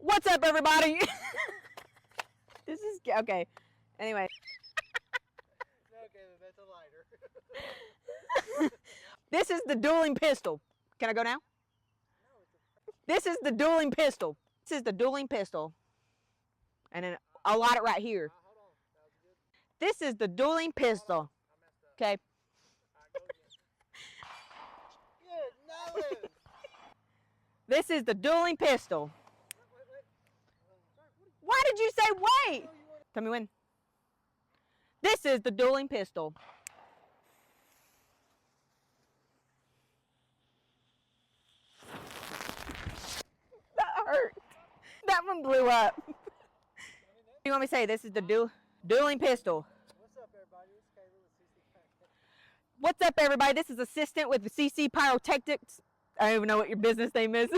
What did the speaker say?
What's up, everybody? This is okay. Anyway. Okay, that's a lighter. This is the dueling pistol. Can I go now? This is the dueling pistol. This is the dueling pistol. And then I'll light it right here. Hold on. That was good. This is the dueling pistol. I messed up. Okay. All right, go again. Good nose. This is the dueling pistol. Wait. Why did you say wait? Tell me when. This is the dueling pistol. That hurt. That one blew up. You want me to say this is the dueling pistol? What's up, everybody? It's Caleb with CC Pyrotechnics. What's up, everybody? This is Assistant with CC Pyrotechnics. I don't even know what your business name is.